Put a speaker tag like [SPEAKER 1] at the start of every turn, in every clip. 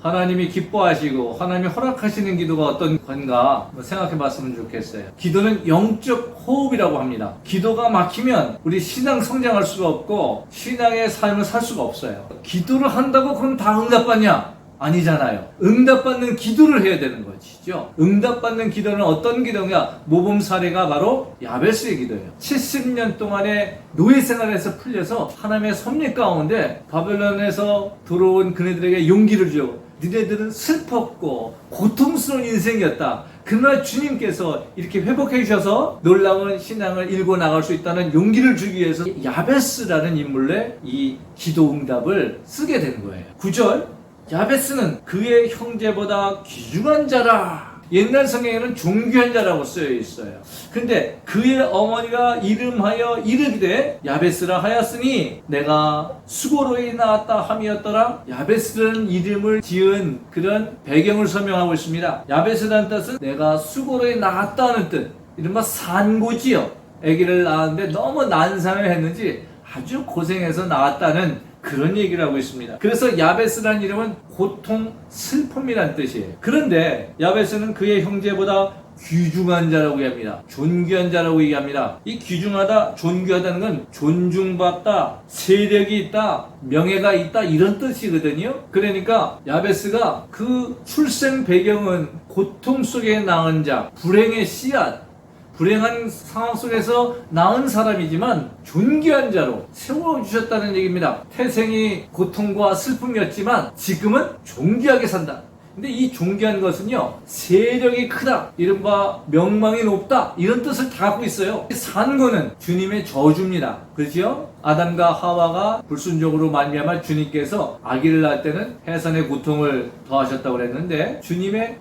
[SPEAKER 1] 하나님이 기뻐하시고 하나님이 허락하시는 기도가 어떤 건가 생각해 봤으면 좋겠어요. 기도는 영적 호흡이라고 합니다. 기도가 막히면 우리 신앙 성장할 수가 없고 신앙의 삶을 살 수가 없어요. 기도를 한다고 그럼 다 응답받냐? 아니잖아요. 응답받는 기도를 해야 되는 것이죠. 응답받는 기도는 어떤 기도냐? 모범 사례가 바로 야베스의 기도예요. 70년 동안의 노예 생활에서 풀려서 하나님의 섭리 가운데 바벨론에서 들어온 그네들에게 용기를 주고, 너네들은 슬펐고 고통스러운 인생이었다. 그러나 주님께서 이렇게 회복해 주셔서 놀라운 신앙을 일궈 나갈 수 있다는 용기를 주기 위해서 야베스라는 인물의 이 기도 응답을 쓰게 된 거예요. 9절, 야베스는 그의 형제보다 귀중한 자라. 옛날 성경에는 존귀한 자라고 쓰여 있어요. 근데 그의 어머니가 이름하여 이르기되 야베스라 하였으니 내가 수고로이 낳았다 함이었더라. 야베스라는 이름을 지은 그런 배경을 설명하고 있습니다. 야베스라는 뜻은 내가 수고로이 낳았다는 뜻, 이른바 산고지요. 아기를 낳았는데 너무 난산을 했는지 아주 고생해서 낳았다는 그런 얘기를 하고 있습니다. 그래서 야베스라는 이름은 고통, 슬픔이란 뜻이에요. 그런데 야베스는 그의 형제보다 귀중한 자라고 얘기합니다. 존귀한 자라고 얘기합니다. 이 귀중하다, 존귀하다는 건 존중받다, 세력이 있다, 명예가 있다, 이런 뜻이거든요. 그러니까 야베스가 그 출생 배경은 고통 속에 낳은 자, 불행의 씨앗, 불행한 상황 속에서 낳은 사람이지만 존귀한 자로 세워주셨다는 얘기입니다. 태생이 고통과 슬픔이었지만 지금은 존귀하게 산다. 근데 이 존귀한 것은요, 세력이 크다, 이른바 명망이 높다, 이런 뜻을 다 갖고 있어요. 산고는 주님의 저주입니다. 그렇죠? 아담과 하와가 불순종으로 말미암아 주님께서 아기를 낳을 때는 해산의 고통을 더하셨다고 그랬는데 주님의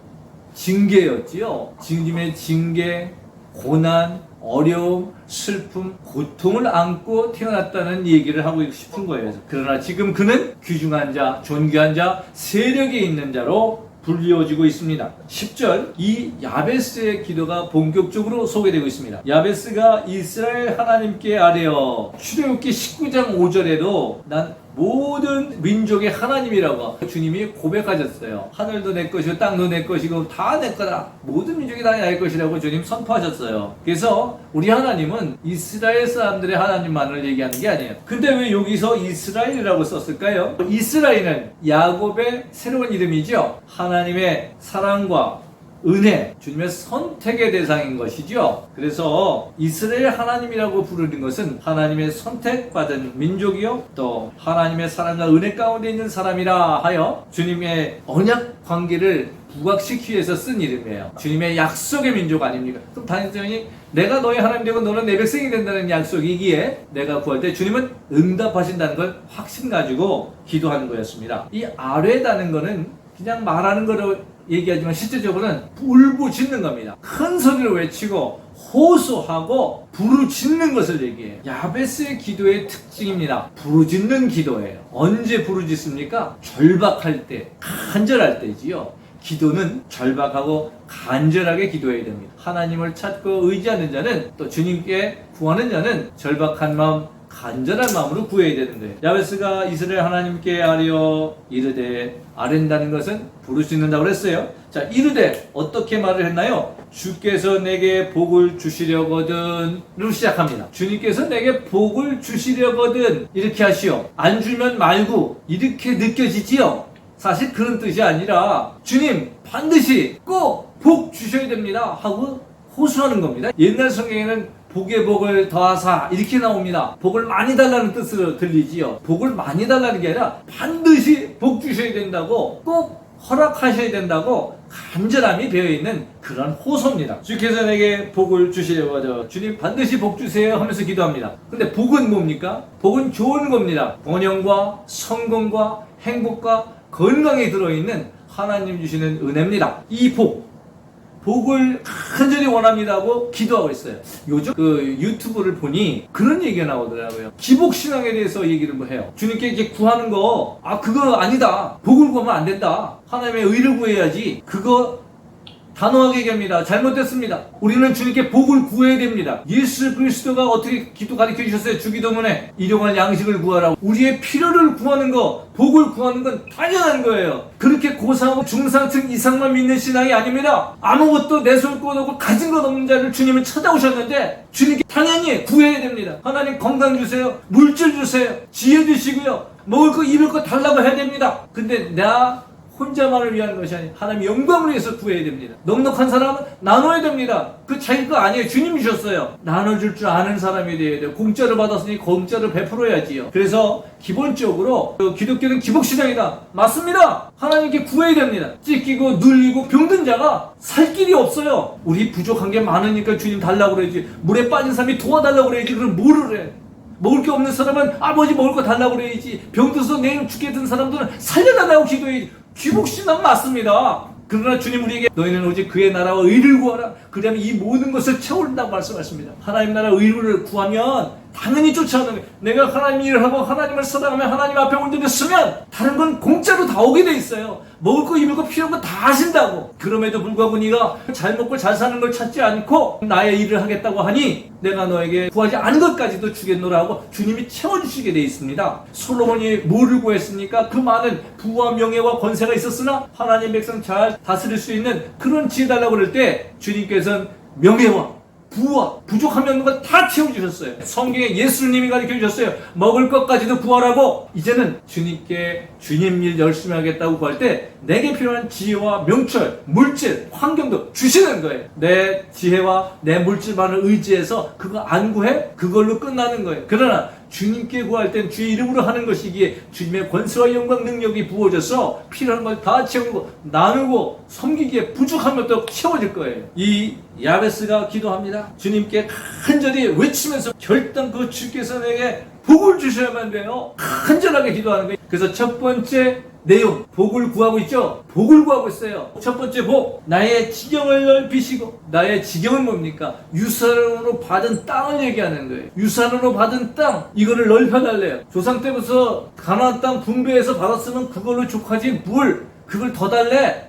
[SPEAKER 1] 징계였지요. 주님의 징계, 고난, 어려움, 슬픔, 고통을 안고 태어났다는 얘기를 하고 싶은 거예요. 그러나 지금 그는 귀중한 자, 존귀한 자, 세력이 있는 자로 불리워지고 있습니다. 10절, 이 야베스의 기도가 본격적으로 소개되고 있습니다. 야베스가 이스라엘 하나님께 아뢰어. 출애굽기 19장 5절에도 난 모든 민족의 하나님이라고 주님이 고백하셨어요. 하늘도 내 것이고 땅도 내 것이고 다 내 거다. 모든 민족이 다 내 것이라고 주님 선포하셨어요. 그래서 우리 하나님은 이스라엘 사람들의 하나님만을 얘기하는 게 아니에요. 근데 왜 여기서 이스라엘이라고 썼을까요? 이스라엘은 야곱의 새로운 이름이죠. 하나님의 사랑과 은혜, 주님의 선택의 대상인 것이죠. 그래서 이스라엘 하나님이라고 부르는 것은 하나님의 선택받은 민족이요, 또 하나님의 사랑과 은혜 가운데 있는 사람이라 하여 주님의 언약 관계를 부각시키기 위해서 쓴 이름이에요. 주님의 약속의 민족 아닙니까? 그럼 단순히 내가 너의 하나님 되고 너는 내 백성이 된다는 약속이기에 내가 구할 때 주님은 응답하신다는 걸 확신 가지고 기도하는 거였습니다. 이 아뢰다는 거는 그냥 말하는 거로 얘기하지만 실제적으로는 울부짖는 겁니다. 큰 소리로 외치고 호소하고 부르짖는 것을 얘기해요. 야베스의 기도의 특징입니다. 부르짖는 기도예요. 언제 부르짖습니까? 절박할 때, 간절할 때지요. 기도는 절박하고 간절하게 기도해야 됩니다. 하나님을 찾고 의지하는 자는, 또 주님께 구하는 자는 절박한 마음, 간절한 마음으로 구해야 되는 거예요. 야베스가 이스라엘 하나님께 아뢰어 이르되, 아랜다는 것은 부르짖는다고 그랬어요. 자, 이르되 어떻게 말을 했나요? 주께서 내게 복을 주시려거든으로 시작합니다. 주님께서 내게 복을 주시려거든 이렇게 하시오. 안 주면 말고 이렇게 느껴지지요. 사실 그런 뜻이 아니라 주님 반드시 꼭 복 주셔야 됩니다 하고 호소하는 겁니다. 옛날 성경에는 복의 복을 더하사 이렇게 나옵니다. 복을 많이 달라는 뜻으로 들리지요. 복을 많이 달라는 게 아니라 반드시 복 주셔야 된다고, 꼭 허락하셔야 된다고 간절함이 배어있는 그런 호소입니다. 주께서 내게 복을 주시려고 하죠. 주님 반드시 복 주세요 하면서 기도합니다. 근데 복은 뭡니까? 복은 좋은 겁니다. 번영과 성공과 행복과 건강이 들어있는 하나님 주시는 은혜입니다. 이 복을 간절히 원합니다 하고 기도하고 있어요. 요즘 그 유튜브를 보니 그런 얘기가 나오더라고요. 기복신앙에 대해서 얘기를 해요. 주님께 이렇게 구하는 거, 그거 아니다. 복을 구하면 안 된다. 하나님의 의를 구해야지. 그거 단호하게 얘기합니다. 잘못됐습니다. 우리는 주님께 복을 구해야 됩니다. 예수 그리스도가 어떻게 기도 가르쳐 주셨어요? 주기도문에 일용할 양식을 구하라고. 우리의 필요를 구하는 거, 복을 구하는 건 당연한 거예요. 그렇게 고상하고 중상층 이상만 믿는 신앙이 아닙니다. 아무것도 내세울 것 없고 가진 것 없는 자를 주님은 찾아오셨는데 주님께 당연히 구해야 됩니다. 하나님 건강 주세요. 물질 주세요. 지혜 주시고요. 먹을 거 입을 거 달라고 해야 됩니다. 근데 나 혼자만을 위한 것이 아니라 하나님 영광을 위해서 구해야 됩니다. 넉넉한 사람은 나눠야 됩니다. 그 자기 거 아니에요. 주님이 주셨어요. 나눠줄 줄 아는 사람이 되어야 돼요. 공짜로 받았으니 공짜로 베풀어야지요. 그래서 기본적으로 기독교는 기복신앙이다. 맞습니다. 하나님께 구해야 됩니다. 찢기고 눌리고 병든 자가 살 길이 없어요. 우리 부족한 게 많으니까 주님 달라고 그래야지. 물에 빠진 사람이 도와달라고 그래야지. 그럼 뭐를 해? 먹을 게 없는 사람은 아버지 먹을 거 달라고 그래야지. 병들어서 내일 죽게 된 사람들은 살려달라고 기도해야지. 귀복신앙 맞습니다. 그러나 주님 우리에게 너희는 오직 그의 나라와 의를 구하라. 그러면 이 모든 것을 채워준다고 말씀하십니다. 하나님 나라 의를 구하면 당연히 쫓아오는 거예요. 내가 하나님 일을 하고 하나님을 사랑하며 하나님 앞에 온전히 서면 다른 건 공짜로 다 오게 돼 있어요. 먹을 거 입을 거 필요한 거 다 하신다고. 그럼에도 불구하고 네가 잘 먹고 잘 사는 걸 찾지 않고 나의 일을 하겠다고 하니 내가 너에게 구하지 않은 것까지도 주겠노라 하고 주님이 채워주시게 돼 있습니다. 솔로몬이 뭐를 구했습니까? 그 많은 부와 명예와 권세가 있었으나 하나님 백성 잘 다스릴 수 있는 그런 지혜 달라고 그럴 때 주님께서는 명예와 부와 부족함이 없는 걸 다 채워주셨어요. 성경에 예수님이 가르쳐 주셨어요. 먹을 것까지도 구하라고. 이제는 주님께 주님 일 열심히 하겠다고 구할 때 내게 필요한 지혜와 명철, 물질, 환경도 주시는 거예요. 내 지혜와 내 물질만을 의지해서 그거 안 구해? 그걸로 끝나는 거예요. 그러나 주님께 구할 땐 주의 이름으로 하는 것이기에 주님의 권세와 영광 능력이 부어져서 필요한 걸 다 채우고 나누고 섬기기에 부족한 것도 채워질 거예요. 이 야베스가 기도합니다. 주님께 간절히 외치면서 결단 그 주께서 내게 복을 주셔야만 돼요. 간절하게 기도하는 거예요. 그래서 첫 번째 내용, 복을 구하고 있죠? 복을 구하고 있어요. 첫 번째 복, 나의 지경을 넓히시고. 나의 지경은 뭡니까? 유산으로 받은 땅을 얘기하는 거예요. 유산으로 받은 땅, 이거를 넓혀달래요. 조상 때부터 가나안 땅 분배해서 받았으면 그걸로 족하지 뭘 그걸 더 달래?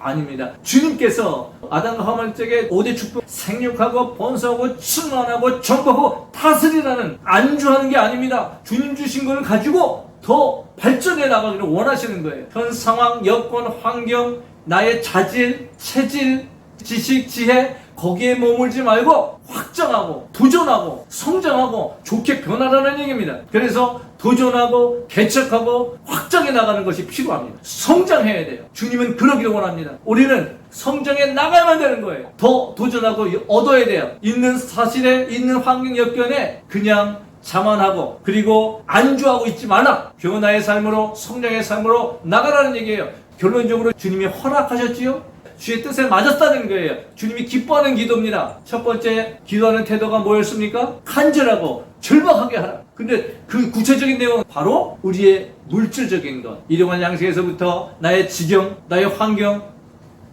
[SPEAKER 1] 아닙니다. 주님께서 아담과 하와 쪽에 5대 축복, 생육하고 번성하고 충만하고 정복하고 다스리라는 안주하는 게 아닙니다. 주님 주신 걸 가지고 더 발전해 나가기를 원하시는 거예요. 현 상황, 여건, 환경, 나의 자질, 체질, 지식, 지혜 거기에 머물지 말고 확장하고 도전하고 성장하고 좋게 변화라는 얘기입니다. 그래서 도전하고 개척하고 확장해 나가는 것이 필요합니다. 성장해야 돼요. 주님은 그러기를 원합니다. 우리는 성장해 나가야만 되는 거예요. 더 도전하고 얻어야 돼요. 있는 사실에 있는 환경 여건에 그냥 자만하고 그리고 안주하고 있지 말라. 변화의 삶으로 성장의 삶으로 나가라는 얘기예요. 결론적으로 주님이 허락하셨지요? 주의 뜻에 맞았다는 거예요. 주님이 기뻐하는 기도입니다. 첫 번째 기도하는 태도가 뭐였습니까? 간절하고 절박하게 하라. 근데 그 구체적인 내용은 바로 우리의 물질적인 것, 일용할 양식에서부터 나의 지경, 나의 환경,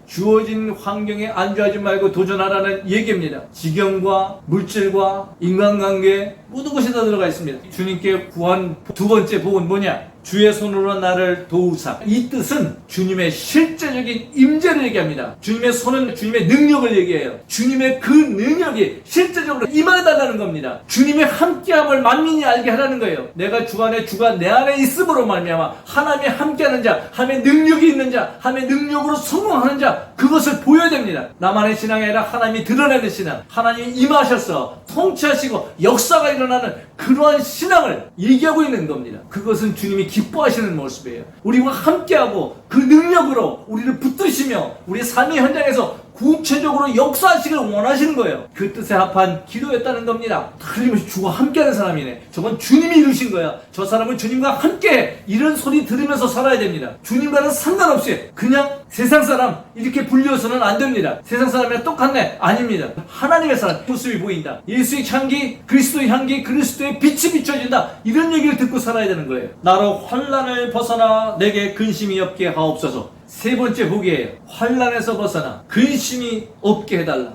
[SPEAKER 1] 주어진 환경에 안주하지 말고 도전하라는 얘기입니다. 지경과 물질과 인간관계 모든 것이 다 들어가 있습니다. 주님께 구한 두 번째 복은 뭐냐? 주의 손으로 나를 도우사. 이 뜻은 주님의 실제적인 임재를 얘기합니다. 주님의 손은 주님의 능력을 얘기해요. 주님의 그 능력이 실제적으로 임하달라는 겁니다. 주님의 함께함을 만민이 알게 하라는 거예요. 내가 주 안에 주가 내 안에 있음으로 말미암아 하나님의 함께하는 자, 하나님의 능력이 있는 자, 하나님의 능력으로 성공하는 자, 그것을 보여야 됩니다. 나만의 신앙이 아니라 하나님이 드러내는 신앙, 하나님이 임하셔서 통치하시고 역사가 일어나는 그러한 신앙을 얘기하고 있는 겁니다. 그것은 주님이 기뻐하시는 모습이에요. 우리와 함께하고 그 능력으로 우리를 붙드시며 우리 삶의 현장에서 구체적으로 역사하시길 원하시는 거예요. 그 뜻에 합한 기도였다는 겁니다. 틀림없이 주와 함께하는 사람이네. 저건 주님이 이루신 거야. 저 사람은 주님과 함께 이런 소리 들으면서 살아야 됩니다. 주님과는 상관없이 그냥 세상 사람 이렇게 불려서는 안 됩니다. 세상 사람이랑 똑같네? 아닙니다. 하나님의 사람 모습이 보인다. 예수의 향기, 그리스도의 향기, 그리스도의 빛이 비춰진다. 이런 얘기를 듣고 살아야 되는 거예요. 나로 환난을 벗어나 내게 근심이 없게 하옵소서. 세 번째 복이에요. 환난에서 벗어나 근심이 없게 해달라.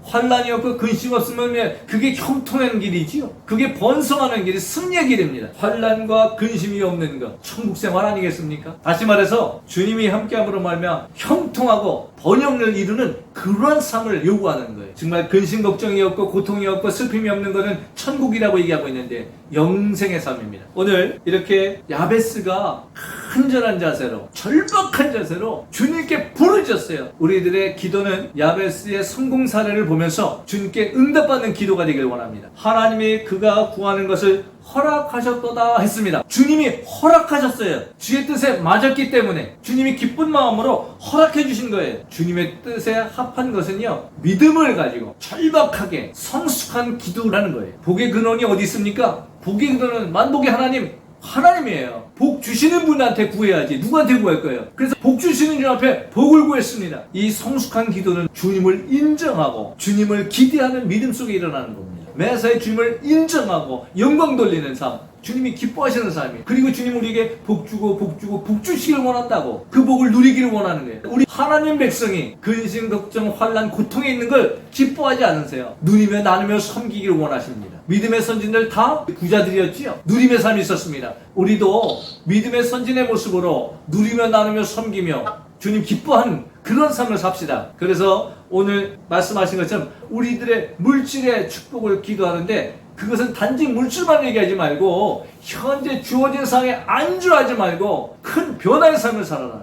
[SPEAKER 1] 환란이 없고 근심 없으면 그게 형통하는 길이지요. 그게 번성하는 길이 승리의 길입니다. 환란과 근심이 없는 것, 천국 생활 아니겠습니까? 다시 말해서 주님이 함께함으로 말미암아 형통하고 번영을 이루는 그러한 삶을 요구하는 거예요. 정말 근심 걱정이 없고 고통이 없고 슬픔이 없는 것은 천국이라고 얘기하고 있는데 영생의 삶입니다. 오늘 이렇게 야베스가 간절한 자세로, 절박한 자세로 주님께 부르짖었어요. 우리들의 기도는 야베스의 성공 사례를 보면서 주님께 응답받는 기도가 되길 원합니다. 하나님이 그가 구하는 것을 허락하셨도다 했습니다. 주님이 허락하셨어요. 주의 뜻에 맞았기 때문에 주님이 기쁜 마음으로 허락해 주신 거예요. 주님의 뜻에 합한 것은요, 믿음을 가지고 절박하게 성숙한 기도라는 거예요. 복의 근원이 어디 있습니까? 복의 근원은 만복의 하나님이에요. 복 주시는 분한테 구해야지 누구한테 구할 거예요? 그래서 복 주시는 주 앞에 복을 구했습니다. 이 성숙한 기도는 주님을 인정하고 주님을 기대하는 믿음 속에 일어나는 겁니다. 매사에 주님을 인정하고 영광 돌리는 삶, 주님이 기뻐하시는 삶이에요. 그리고 주님 우리에게 복 주시길 원한다고, 그 복을 누리기를 원하는 거예요. 우리 하나님 백성이 근심, 걱정, 환난, 고통에 있는 걸 기뻐하지 않으세요. 누리며 나누며 섬기기를 원하십니다. 믿음의 선진들 다 부자들이었지요. 누림의 삶이 있었습니다. 우리도 믿음의 선진의 모습으로 누리며 나누며 섬기며 주님 기뻐하는 그런 삶을 삽시다. 그래서 오늘 말씀하신 것처럼 우리들의 물질의 축복을 기도하는데 그것은 단지 물질만 얘기하지 말고 현재 주어진 상황에 안주하지 말고 큰 변화의 삶을 살아라.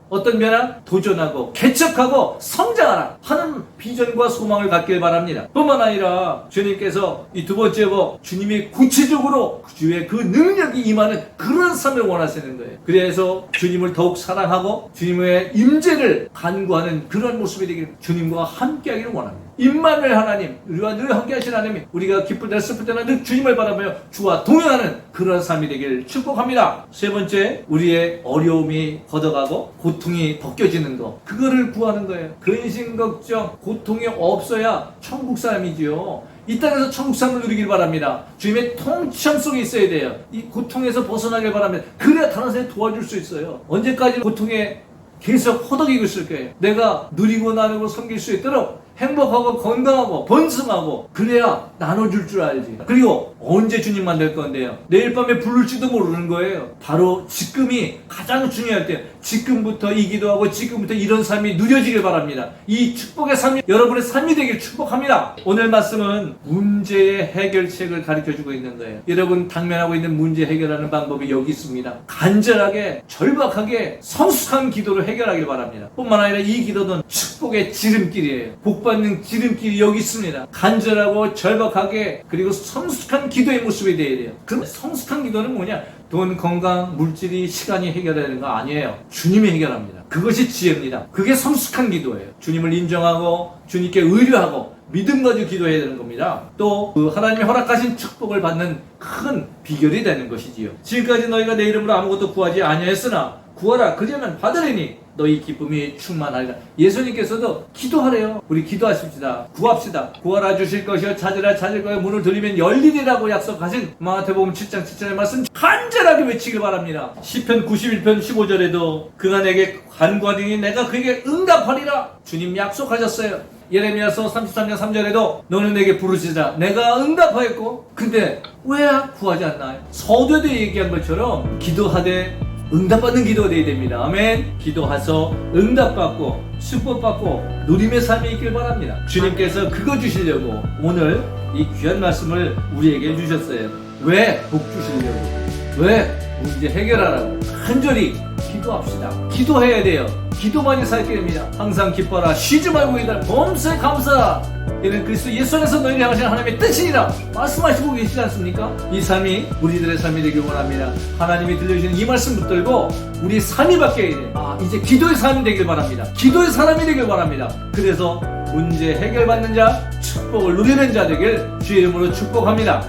[SPEAKER 1] 어떤 변화? 도전하고 개척하고 성장하라 하는 비전과 소망을 갖길 바랍니다. 뿐만 아니라 주님께서 이 두 번째 법, 주님이 구체적으로 주의 그 능력이 임하는 그런 삶을 원하시는 거예요. 그래서 주님을 더욱 사랑하고 주님의 임재를 간구하는 그런 모습이 되길, 주님과 함께하기를 원합니다. 임마누엘 하나님, 우리와 늘 함께하신 하나님, 우리가 기쁠 때나 슬플 때나 늘 주님을 바라보며 주와 동행하는 그런 삶이 되길 축복합니다. 세 번째, 우리의 어려움이 걷어가고 고통이 벗겨지는 것, 그거를 구하는 거예요. 근심, 걱정, 고통이 없어야 천국 사람이지요. 이 땅에서 천국 삶을 누리길 바랍니다. 주님의 통치함 속에 있어야 돼요. 이 고통에서 벗어나길 바랍니다. 그래야 다른 사람이 도와줄 수 있어요. 언제까지 고통에 계속 허덕이고 있을 거예요. 내가 누리고 나누고 섬길 수 있도록 행복하고 건강하고 번성하고 그래야 나눠줄 줄 알지. 그리고 언제 주님 만날 건데요? 내일 밤에 부를지도 모르는 거예요. 바로 지금이 가장 중요할 때, 지금부터 이 기도하고 지금부터 이런 삶이 누려지길 바랍니다. 이 축복의 삶이 여러분의 삶이 되길 축복합니다. 오늘 말씀은 문제의 해결책을 가르쳐주고 있는 거예요. 여러분 당면하고 있는 문제 해결하는 방법이 여기 있습니다. 간절하게 절박하게 성숙한 기도로 해결하길 바랍니다. 뿐만 아니라 이 기도는 축복의 지름길이에요. 복받는 지름길이 여기 있습니다. 간절하고 절박하게 그리고 성숙한 기도의 모습이 되어야 돼요. 그럼 성숙한 기도는 뭐냐? 돈, 건강, 물질이, 시간이 해결되는 거 아니에요. 주님이 해결합니다. 그것이 지혜입니다. 그게 성숙한 기도예요. 주님을 인정하고 주님께 의뢰하고 믿음 가지고 기도해야 되는 겁니다. 또 그 하나님이 허락하신 축복을 받는 큰 비결이 되는 것이지요. 지금까지 너희가 내 이름으로 아무것도 구하지 아니하였으나 구하라 그리하면 받으리니 너희 기쁨이 충만하리라. 예수님께서도 기도하래요. 우리 기도하십시다. 구합시다. 구하라 주실 것이요 찾으라 찾을 거요 문을 돌리면 열리리라고 약속하신 마태복음 7장 7절의 말씀 간절하게 외치길 바랍니다. 시편 91편 15절에도 그가 내게 간구하더니 내가 그에게 응답하리라. 주님 약속하셨어요. 예레미야서 33장 3절에도 너는 내게 부르시자 내가 응답하였고, 근데 왜 구하지 않나요? 서두에도 얘기한 것처럼 기도하되 응답받는 기도가 되어야 됩니다. 아멘. 기도하서 응답받고 축복받고 누림의 삶이 있길 바랍니다. 주님께서 그거 주시려고 오늘 이 귀한 말씀을 우리에게 주셨어요. 왜? 복 주시려고. 왜? 문제 해결하라고. 간절히 기도합시다. 기도해야 돼요. 기도만이 살 길입니다. 항상 기뻐라 쉬지 말고 기도하라 범사에 감사하라. 이는 그리스도 예수 안에서 너희를 향하신 하나님의 뜻이니라 말씀하시고 계시지 않습니까? 이 삶이 우리들의 삶이 되길 원합니다. 하나님이 들려주시는 이 말씀 붙들고 우리 삶이 바뀌어야 돼요. 이제 기도의 삶이 되길 바랍니다. 기도의 사람이 되길 바랍니다. 그래서 문제 해결받는 자, 축복을 누리는 자 되길 주의 이름으로 축복합니다.